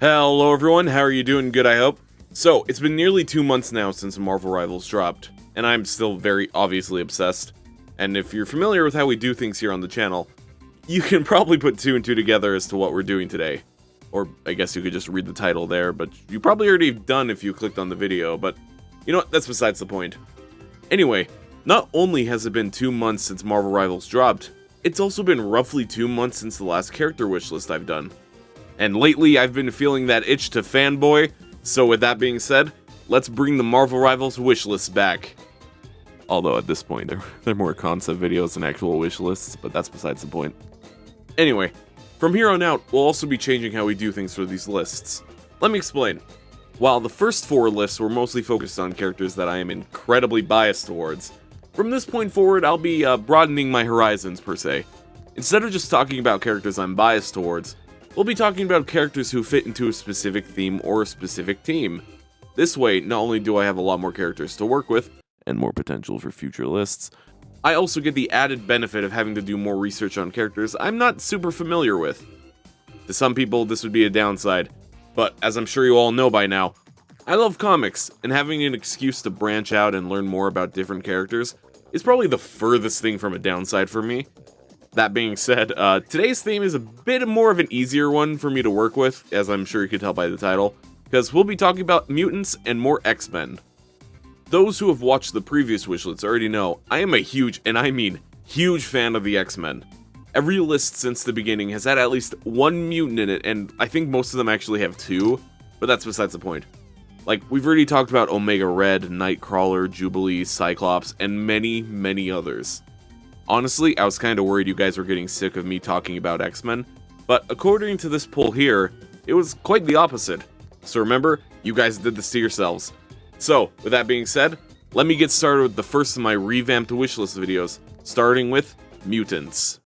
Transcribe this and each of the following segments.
Hello everyone, how are you doing? Good, I hope. So, it's been nearly 2 months now since Marvel Rivals dropped, and I'm still very obviously obsessed. And if you're familiar with how we do things here on the channel, you can probably put 2 and 2 together as to what we're doing today. Or, I guess you could just read the title there, but you probably already have done if you clicked on the video, but you know what, that's besides the point. Anyway, not only has it been 2 months since Marvel Rivals dropped, it's also been roughly 2 months since the last character wishlist I've done. And lately, I've been feeling that itch to fanboy, so with that being said, let's bring the Marvel Rivals wishlist back. Although at this point, they're more concept videos than actual wishlists, but that's besides the point. Anyway, from here on out, we'll also be changing how we do things for these lists. Let me explain. While the first 4 lists were mostly focused on characters that I am incredibly biased towards, from this point forward, I'll be broadening my horizons per se. Instead of just talking about characters I'm biased towards, we'll be talking about characters who fit into a specific theme or a specific team. This way, not only do I have a lot more characters to work with, and more potential for future lists, I also get the added benefit of having to do more research on characters I'm not super familiar with. To some people, this would be a downside, but as I'm sure you all know by now, I love comics, and having an excuse to branch out and learn more about different characters is probably the furthest thing from a downside for me. That being said, today's theme is a bit more of an easier one for me to work with, as I'm sure you could tell by the title, because we'll be talking about mutants and more X-Men. Those who have watched the previous wishlists already know, I am a huge, and I mean huge fan of the X-Men. Every list since the beginning has had at least one mutant in it, and I think most of them actually have 2, but that's besides the point. Like, we've already talked about Omega Red, Nightcrawler, Jubilee, Cyclops, and many, many others. Honestly, I was kinda worried you guys were getting sick of me talking about X-Men, but according to this poll here, it was quite the opposite. So remember, you guys did this to yourselves. So, with that being said, let me get started with the first of my revamped wishlist videos, starting with Mutants.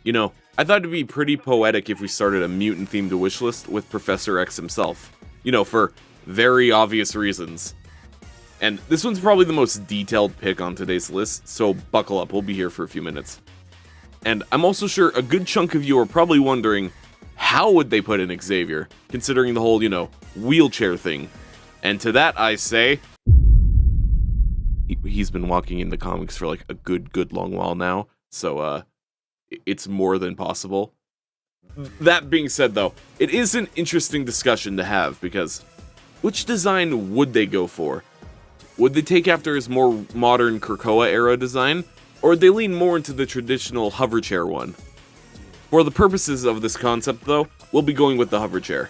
You know, I thought it'd be pretty poetic if we started a mutant-themed wishlist with Professor X himself. You know, for very obvious reasons. And this one's probably the most detailed pick on today's list, so buckle up, we'll be here for a few minutes. And I'm also sure a good chunk of you are probably wondering, how would they put in Xavier, considering the whole, wheelchair thing? And to that I say, he's been walking in the comics for like a good long while now, so it's more than possible. That being said though, it is an interesting discussion to have, because which design would they go for? Would they take after his more modern Krakoa era design, or would they lean more into the traditional hover chair one? For the purposes of this concept though, we'll be going with the hover chair.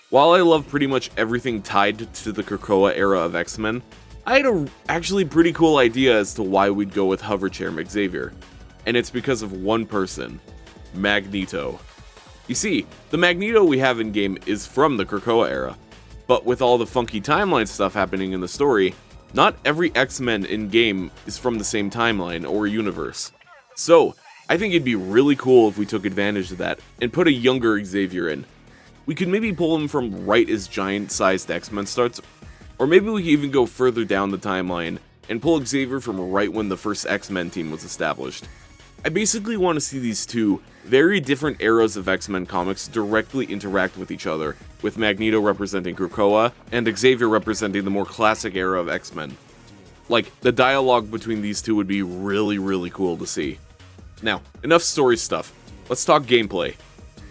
While I love pretty much everything tied to the Krakoa era of X-Men, I had a actually pretty cool idea as to why we'd go with hover chair Xavier. And it's because of one person, Magneto. You see, the Magneto we have in game is from the Krakoa era. But with all the funky timeline stuff happening in the story, not every X-Men in-game is from the same timeline or universe. So, I think it'd be really cool if we took advantage of that and put a younger Xavier in. We could maybe pull him from right as giant-sized X-Men starts, or maybe we could even go further down the timeline and pull Xavier from right when the first X-Men team was established. I basically want to see these two very different eras of X-Men comics directly interact with each other, with Magneto representing Krakoa, and Xavier representing the more classic era of X-Men. Like, the dialogue between these two would be really cool to see. Now, enough story stuff, let's talk gameplay.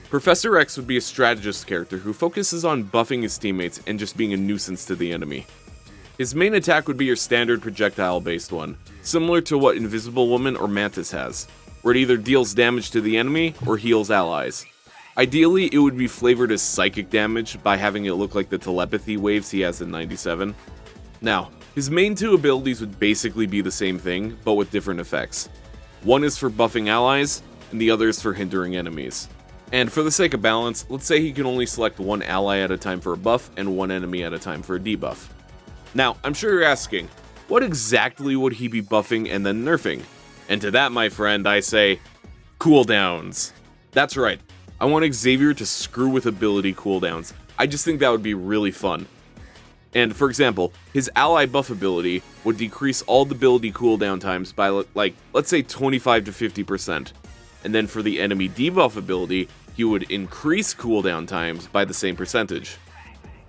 Professor X would be a strategist character who focuses on buffing his teammates and just being a nuisance to the enemy. His main attack would be your standard projectile-based one, similar to what Invisible Woman or Mantis has, where it either deals damage to the enemy or heals allies. Ideally, it would be flavored as psychic damage by having it look like the telepathy waves he has in 97. Now, his main 2 abilities would basically be the same thing, but with different effects. One is for buffing allies, and the other is for hindering enemies. And for the sake of balance, let's say he can only select one ally at a time for a buff, and one enemy at a time for a debuff. Now, I'm sure you're asking, what exactly would he be buffing and then nerfing? And to that, my friend, I say, cooldowns. That's right, I want Xavier to screw with ability cooldowns. I just think that would be really fun. And for example, his ally buff ability would decrease all the ability cooldown times by like, let's say 25 to 50%. and then for the enemy debuff ability, he would increase cooldown times by the same percentage.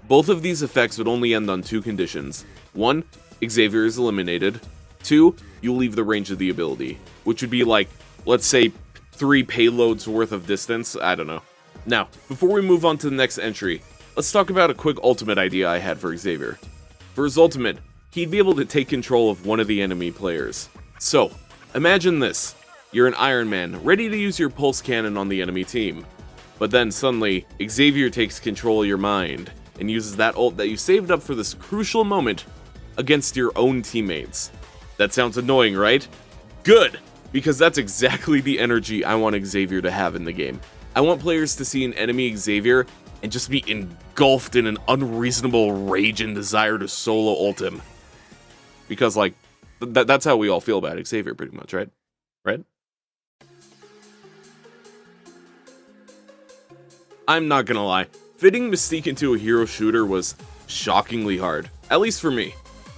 Both of these effects would only end on 2 conditions. 1, Xavier is eliminated. 2, you leave the range of the ability, which would be like, let's say, 3 payloads worth of distance, I don't know. Now, before we move on to the next entry, let's talk about a quick ultimate idea I had for Xavier. For his ultimate, he'd be able to take control of one of the enemy players. So, imagine this. You're an Iron Man, ready to use your pulse cannon on the enemy team. But then suddenly, Xavier takes control of your mind, and uses that ult that you saved up for this crucial moment against your own teammates. That sounds annoying, right? Good! Because that's exactly the energy I want Xavier to have in the game. I want players to see an enemy Xavier and just be engulfed in an unreasonable rage and desire to solo ult him. Because, like, that's how we all feel about Xavier pretty much, right? Right? I'm not gonna lie, fitting Mystique into a hero shooter was shockingly hard, at least for me.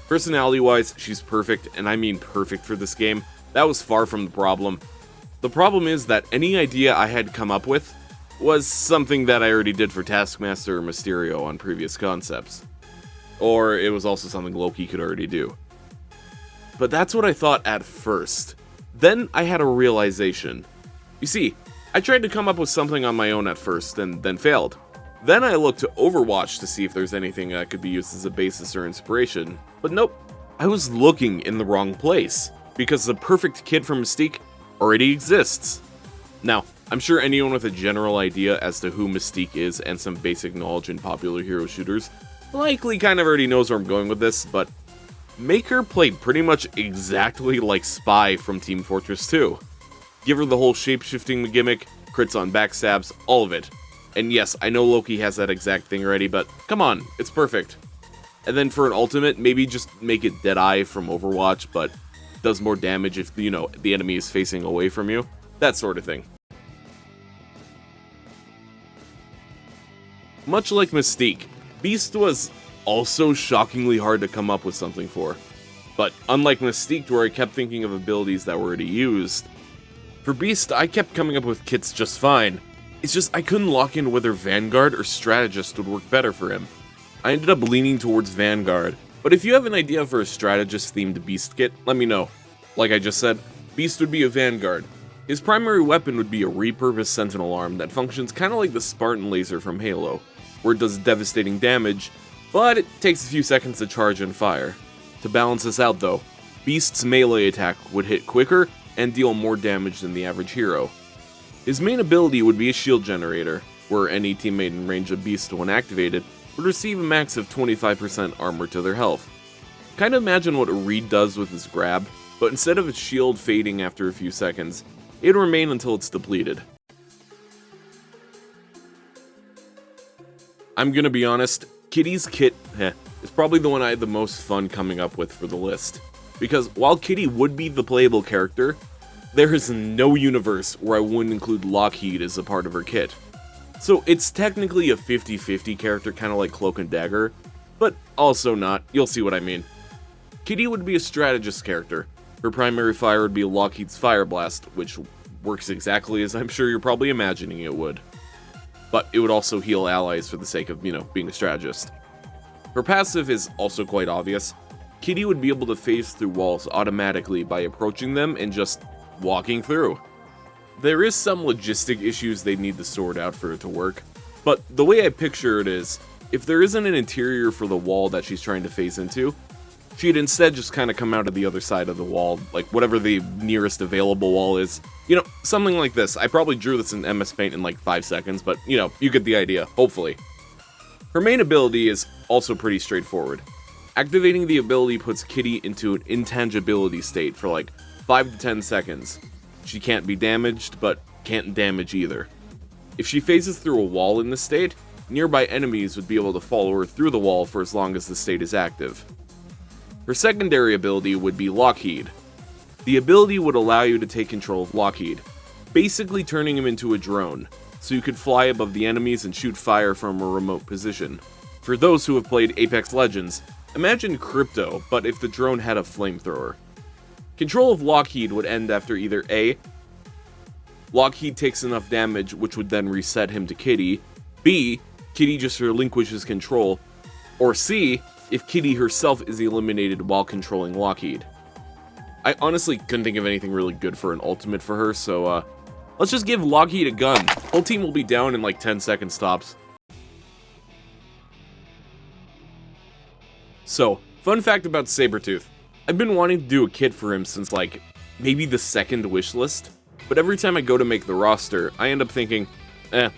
Personality-wise, she's perfect, and I mean perfect for this game. That was far from the problem. The problem is that any idea I had come up with was something that I already did for Taskmaster or Mysterio on previous concepts. Or it was also something Loki could already do. But that's what I thought at first. Then I had a realization. You see, I tried to come up with something on my own at first, and then failed. Then I looked to Overwatch to see if there's anything that could be used as a basis or inspiration, but nope, I was looking in the wrong place, because the perfect kid from Mystique already exists. Now, I'm sure anyone with a general idea as to who Mystique is and some basic knowledge in popular hero shooters likely kind of already knows where I'm going with this, but make her play pretty much exactly like Spy from Team Fortress 2. Give her the whole shape-shifting gimmick, crits on backstabs, all of it. And yes, I know Loki has that exact thing already, but come on, it's perfect. And then for an ultimate, maybe just make it Deadeye from Overwatch, but does more damage if, you know, the enemy is facing away from you. That sort of thing. Much like Mystique, Beast was also shockingly hard to come up with something for. But unlike Mystique, where I kept thinking of abilities that were already used, for Beast, I kept coming up with kits just fine. It's just I couldn't lock in whether Vanguard or Strategist would work better for him. I ended up leaning towards Vanguard, but if you have an idea for a Strategist-themed Beast kit, let me know. Like I just said, Beast would be a Vanguard. His primary weapon would be a repurposed Sentinel arm that functions kinda like the Spartan laser from Halo, where it does devastating damage, but it takes a few seconds to charge and fire. To balance this out though, Beast's melee attack would hit quicker and deal more damage than the average hero. His main ability would be a shield generator, where any teammate in range of Beast when activated would receive a max of 25% armor to their health. Kinda imagine what Reed does with his grab, but instead of its shield fading after a few seconds, it would remain until it's depleted. I'm gonna be honest, Kitty's kit is probably the one I had the most fun coming up with for the list. Because while Kitty would be the playable character, there is no universe where I wouldn't include Lockheed as a part of her kit. So it's technically a 50-50 character, kinda like Cloak and Dagger, but also not, you'll see what I mean. Kitty would be a strategist character. Her primary fire would be Lockheed's Fire Blast, which works exactly as I'm sure you're probably imagining it would. But it would also heal allies for the sake of, being a strategist. Her passive is also quite obvious. Kitty would be able to phase through walls automatically by approaching them and just walking through. There is some logistic issues they need to sort out for it to work, but the way I picture it is, if there isn't an interior for the wall that she's trying to phase into, she'd instead just kind of come out of the other side of the wall, like whatever the nearest available wall is. Something like this. I probably drew this in MS Paint in like 5 seconds, but you get the idea, hopefully. Her main ability is also pretty straightforward. Activating the ability puts Kitty into an intangibility state for like 5 to 10 seconds. She can't be damaged, but can't damage either. If she phases through a wall in this state, nearby enemies would be able to follow her through the wall for as long as the state is active. Her secondary ability would be Lockheed. The ability would allow you to take control of Lockheed, basically turning him into a drone, so you could fly above the enemies and shoot fire from a remote position. For those who have played Apex Legends, imagine Crypto, but if the drone had a flamethrower. Control of Lockheed would end after either A, Lockheed takes enough damage, which would then reset him to Kitty. B, Kitty just relinquishes control. Or C, if Kitty herself is eliminated while controlling Lockheed. I honestly couldn't think of anything really good for an ultimate for her, so let's just give Lockheed a gun. Whole team will be down in like 10 second stops. So, fun fact about Sabretooth. I've been wanting to do a kit for him since like maybe the second wish list, but every time I go to make the roster, I end up thinking,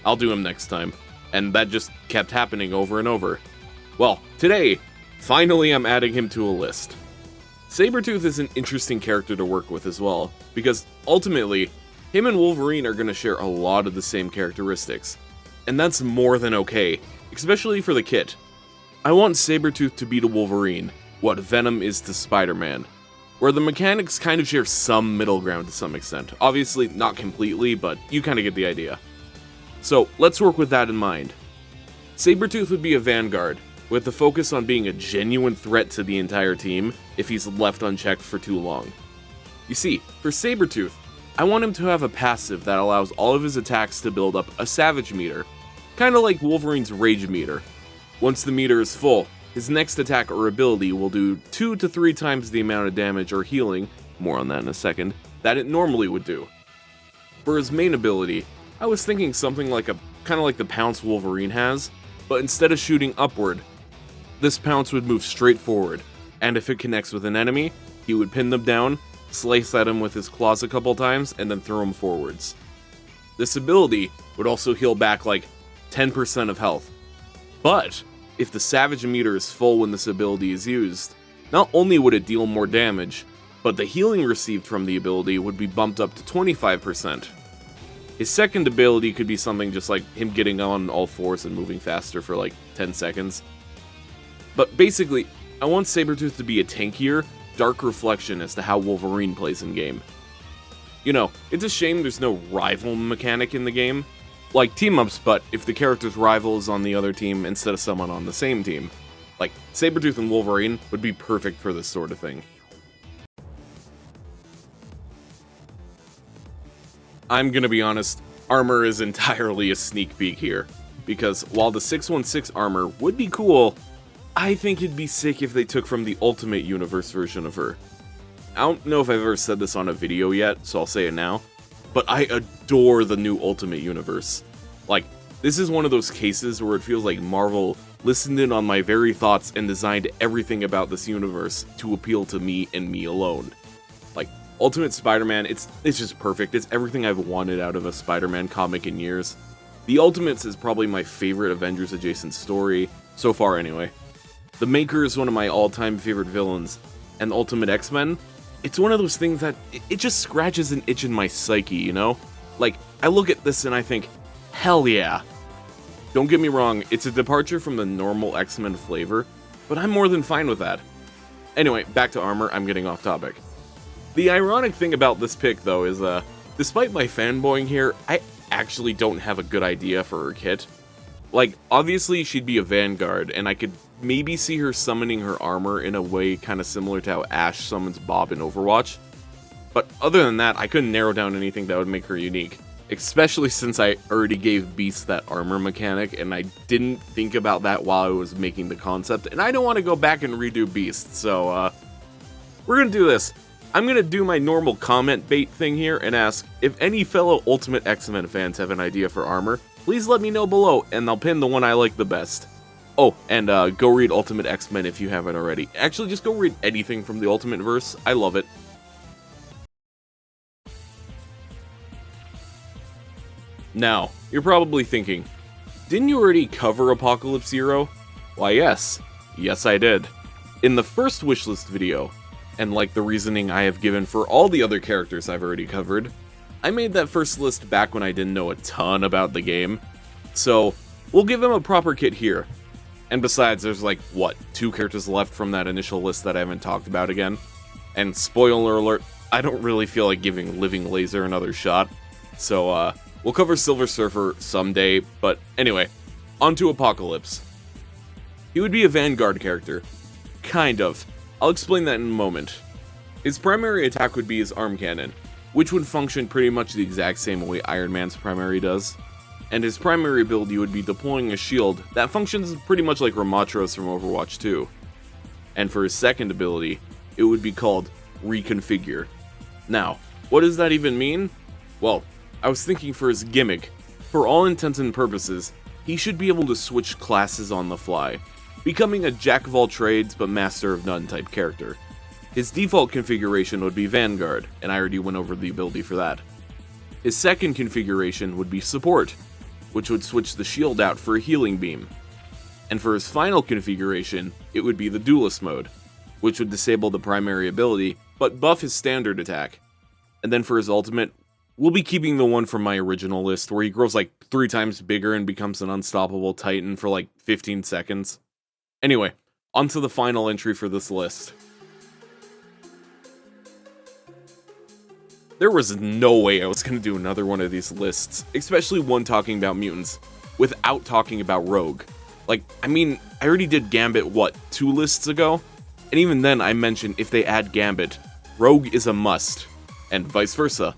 I'll do him next time. And that just kept happening over and over. Well, today, finally I'm adding him to a list. Sabretooth is an interesting character to work with as well, because ultimately, him and Wolverine are going to share a lot of the same characteristics. And that's more than okay, especially for the kit. I want Sabretooth to be to Wolverine what Venom is to Spider-Man, where the mechanics kind of share some middle ground to some extent. Obviously, not completely, but you kind of get the idea. So, let's work with that in mind. Sabretooth would be a Vanguard, with the focus on being a genuine threat to the entire team if he's left unchecked for too long. You see, for Sabretooth, I want him to have a passive that allows all of his attacks to build up a Savage meter, kinda like Wolverine's Rage meter. Once the meter is full, his next attack or ability will do 2 to 3 times the amount of damage or healing, more on that in a second, that it normally would do. For his main ability, I was thinking something like kinda like the Pounce Wolverine has, but instead of shooting upward, this Pounce would move straight forward, and if it connects with an enemy, he would pin them down, slice at him with his claws a couple times, and then throw him forwards. This ability would also heal back like 10% of health. But, if the Savage meter is full when this ability is used, not only would it deal more damage, but the healing received from the ability would be bumped up to 25%. His second ability could be something just like him getting on all fours and moving faster for like 10 seconds. But basically, I want Sabretooth to be a tankier, dark reflection as to how Wolverine plays in game. You know, it's a shame there's no rival mechanic in the game. Like team-ups, but if the character's rival is on the other team instead of someone on the same team. Like, Sabretooth and Wolverine would be perfect for this sort of thing. I'm gonna be honest, armor is entirely a sneak peek here. Because while the 616 armor would be cool, I think it'd be sick if they took from the Ultimate Universe version of her. I don't know if I've ever said this on a video yet, so I'll say it now, but I adore the new Ultimate Universe. Like, this is one of those cases where it feels like Marvel listened in on my very thoughts and designed everything about this universe to appeal to me and me alone. Like, Ultimate Spider-Man, it's just perfect. It's everything I've wanted out of a Spider-Man comic in years. The Ultimates is probably my favorite Avengers adjacent story, so far anyway. The Maker is one of my all-time favorite villains, and Ultimate X-Men, it's one of those things that, it just scratches an itch in my psyche, you know? Like, I look at this and I think, hell yeah. Don't get me wrong, it's a departure from the normal X-Men flavor, but I'm more than fine with that. Anyway, back to armor, I'm getting off topic. The ironic thing about this pick, though, is, despite my fanboying here, I actually don't have a good idea for her kit. Like, obviously she'd be a Vanguard, and I could maybe see her summoning her armor in a way kind of similar to how Ash summons Bob in Overwatch. But other than that, I couldn't narrow down anything that would make her unique. Especially since I already gave Beast that armor mechanic, and I didn't think about that while I was making the concept, and I don't want to go back and redo Beast, so, we're gonna do this. I'm gonna do my normal comment bait thing here and ask if any fellow Ultimate X-Men fans have an idea for armor, please let me know below, and I'll pin the one I like the best. Oh, and go read Ultimate X-Men if you haven't already. Actually, just go read anything from the Ultimate verse. I love it. Now, you're probably thinking, didn't you already cover Apocalypse Zero? Why yes. Yes I did. In the first wishlist video, and like the reasoning I have given for all the other characters I've already covered, I made that first list back when I didn't know a ton about the game. So, we'll give him a proper kit here. And besides, there's like, what, 2 characters left from that initial list that I haven't talked about again? And spoiler alert, I don't really feel like giving Living Laser another shot. So, we'll cover Silver Surfer someday, but anyway, on to Apocalypse. He would be a Vanguard character. Kind of. I'll explain that in a moment. His primary attack would be his arm cannon. which would function pretty much the exact same way Iron Man's primary does. And his primary ability would be deploying a shield that functions pretty much like Ramatro's from Overwatch 2. And for his second ability, it would be called Reconfigure. Now, what does that even mean? Well, I was thinking for his gimmick, for all intents and purposes, he should be able to switch classes on the fly, becoming a jack of all trades but master of none type character. His default configuration would be Vanguard, and I already went over the ability for that. His second configuration would be Support, which would switch the shield out for a healing beam. And for his final configuration, it would be the Duelist mode, which would disable the primary ability, but buff his standard attack. And then for his ultimate, we'll be keeping the one from my original list, where he grows like 3 times bigger and becomes an unstoppable titan for like 15 seconds. Anyway, on to the final entry for this list. There was no way I was going to do another one of these lists, especially one talking about mutants, without talking about Rogue. Like, I mean, I already did Gambit, 2 lists ago? And even then I mentioned if they add Gambit, Rogue is a must, and vice versa.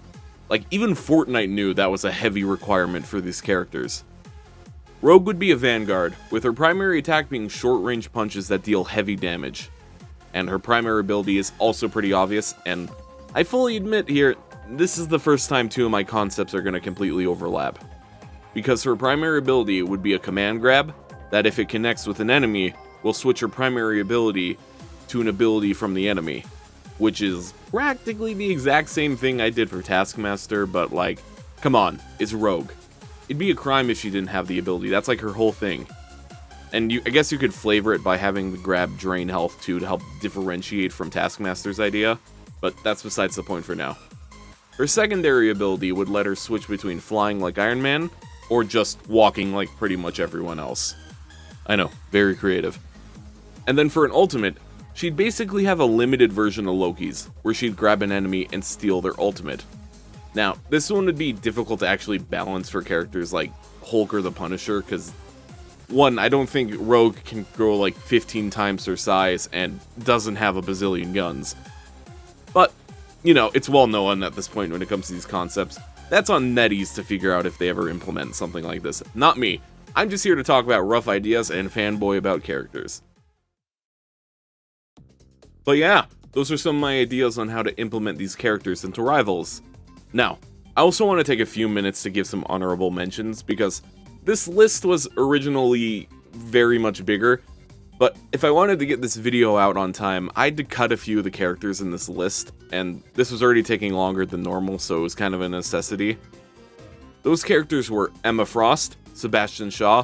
Like, even Fortnite knew that was a heavy requirement for these characters. Rogue would be a Vanguard, with her primary attack being short-range punches that deal heavy damage. And her primary ability is also pretty obvious, and I fully admit here, this is the first time 2 of my concepts are going to completely overlap. Because her primary ability would be a command grab, that if it connects with an enemy, will switch her primary ability to an ability from the enemy. Which is practically the exact same thing I did for Taskmaster, but like, come on, it's Rogue. It'd be a crime if she didn't have the ability, that's like her whole thing. And I guess you could flavor it by having the grab drain health too to help differentiate from Taskmaster's idea, but that's besides the point for now. Her secondary ability would let her switch between flying like Iron Man, or just walking like pretty much everyone else. I know, very creative. And then for an ultimate, she'd basically have a limited version of Loki's, where she'd grab an enemy and steal their ultimate. Now, this one would be difficult to actually balance for characters like Hulk or the Punisher, because one, I don't think Rogue can grow like 15 times her size and doesn't have a bazillion guns. But, you know, it's well known at this point when it comes to these concepts. That's on NetEase to figure out if they ever implement something like this. Not me. I'm just here to talk about rough ideas and fanboy about characters. But yeah, those are some of my ideas on how to implement these characters into Rivals. Now, I also want to take a few minutes to give some honorable mentions, because this list was originally very much bigger, but if I wanted to get this video out on time, I had to cut a few of the characters in this list, and this was already taking longer than normal, so it was kind of a necessity. Those characters were Emma Frost, Sebastian Shaw,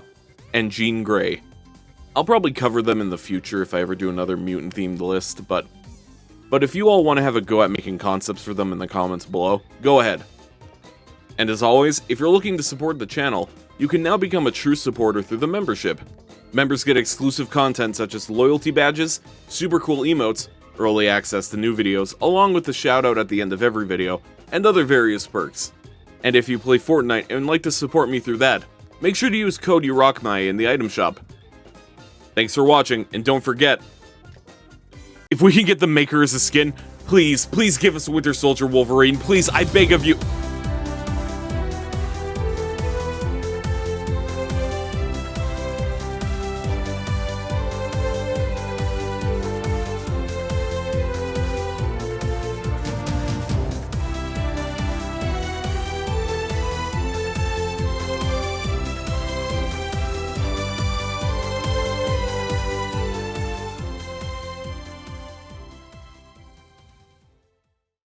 and Jean Grey. I'll probably cover them in the future if I ever do another mutant-themed list, but if you all want to have a go at making concepts for them in the comments below, go ahead. And as always, if you're looking to support the channel, you can now become a true supporter through the membership. Members get exclusive content such as loyalty badges, super cool emotes, early access to new videos, along with the shoutout at the end of every video, and other various perks. And if you play Fortnite and like to support me through that, make sure to use code Yerocmai in the item shop. Thanks for watching, and don't forget, if we can get the Maker as a skin, please give us Winter Soldier Wolverine, please, I beg of you.